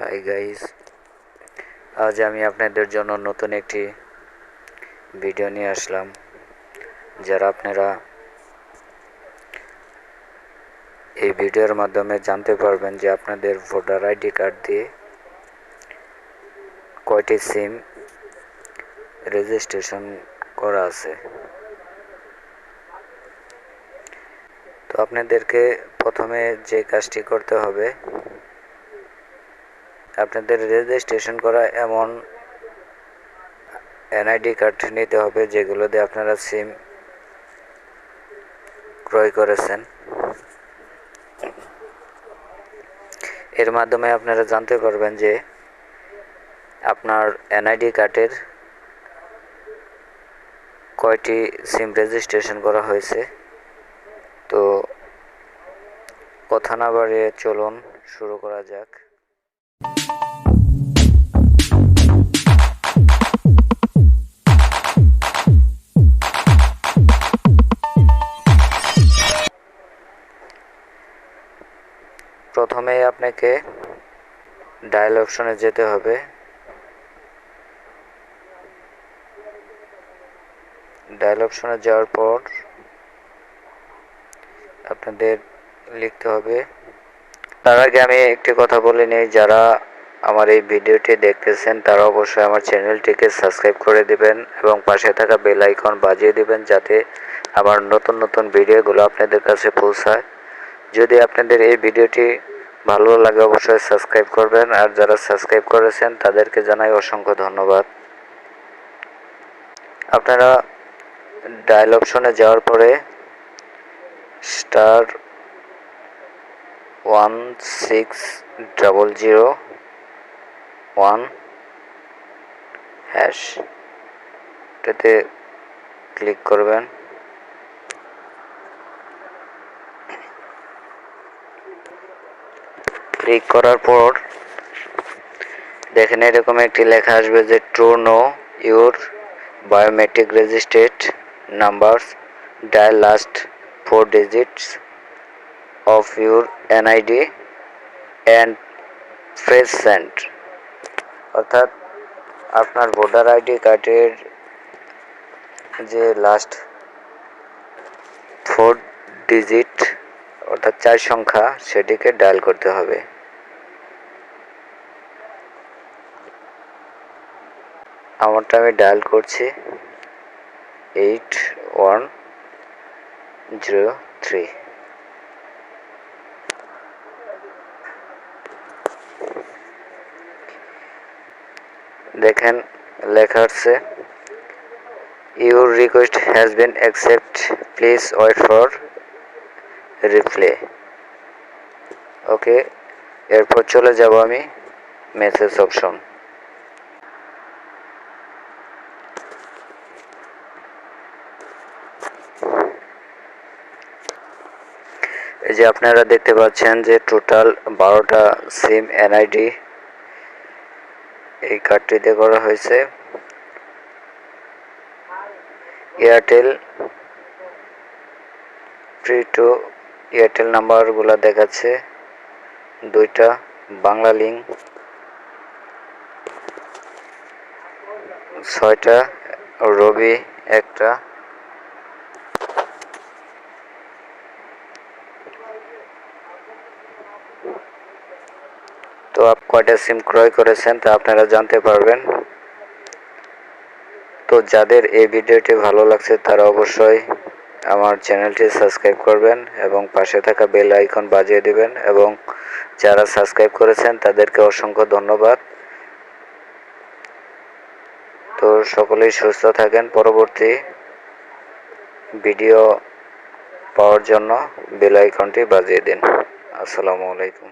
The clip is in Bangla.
হাই গাইস, আজ আমি আপনাদের জন্য নতুন একটি ভিডিও নিয়ে আসলাম। যারা আপনারা এই ভিডিওর মাধ্যমে জানতে পারবেন যে আপনাদের ভোটার আইডি কার্ড দিয়ে কয়টি সিম রেজিস্ট্রেশন করা আছে। তো আপনাদেরকে প্রথমে যে কাজটি করতে হবে, আপনাদের রেজিস্ট্রেশন করা এমন NID কার্ড নিতে হবে যেগুলো দিয়ে আপনারা সিম ক্রয় করেছেন। এর মাধ্যমে আপনারা জানতে পারবেন যে আপনার NID কার্ডের কয়টি সিম রেজিস্ট্রেশন করা হয়েছে। তো কথা না বাড়িয়ে চলুন শুরু করা যাক। প্রথমে আপনাকে ডায়াল অপশনে যেতে হবে। ডায়াল অপশনে যাওয়ার পর আপনাদের লিখতে হবে। তার আগে আমি একটি কথা বলে নিই, যারা আমার এই ভিডিওটি দেখতেছেন তারা অবশ্যই আমার চ্যানেলটিকে সাবস্ক্রাইব করে দিবেন এবং পাশে থাকা বেল আইকন বাজিয়ে দিবেন, যাতে আমার নতুন নতুন ভিডিওগুলো আপনাদের কাছে পৌঁছায়। যদি আপনাদের এই ভিডিওটি ভালো লাগে অবশ্যই সাবস্ক্রাইব করবেন, আর যারা সাবস্ক্রাইব করেছেন তাদেরকে জানাই অসংখ্য ধন্যবাদ। আপনারা ডায়াল অপশনে যাওয়ার পরে *16001# এটাতে ক্লিক করবেন। ক্লিক করার পর দেখেন এরকম একটি লেখা আসবে যে to know your biometric registered numbers, dial last 4 digits of your NID and press send। অর্থাৎ আপনার ভোটার আইডি কার্ডের যে লাস্ট 4 ডিজিট অর্থাৎ 4 সংখ্যা সেটিকে ডায়াল করতে হবে। আমারটা আমি ডায়াল করছি 8103। দেখেন লেখা আছে your request has been accept, please wait for reply. Okay, এরপর চলে যাব আমি মেসেজ অপশন। এই যে আপনারা দেখতে পাচ্ছেন যে টোটাল 12টা সিম NID এই কার্ডটিতে করা হয়েছে। এয়ারটেল ফ্রি টু এয়ারটেল নাম্বারগুলো দেখাচ্ছে 2টা, বাংলা লিঙ্ক 6টা, রবি 1টা। তো কয়টা সিম ক্রয় করেছেন তা আপনারা জানতে পারবেন। তো যাদের এই ভিডিওটি ভালো লাগছে তারা অবশ্যই আমার চ্যানেলটি সাবস্ক্রাইব করবেন এবং পাশে থাকা বেল আইকন বাজিয়ে দিবেন, এবং যারা সাবস্ক্রাইব করেছেন তাদেরকে অসংখ্য ধন্যবাদ। তো সকলেই সুস্থ থাকেন। পরবর্তী ভিডিও পাওয়ার জন্য বেল আইকনটি বাজিয়ে দিন। আসসালামু আলাইকুম।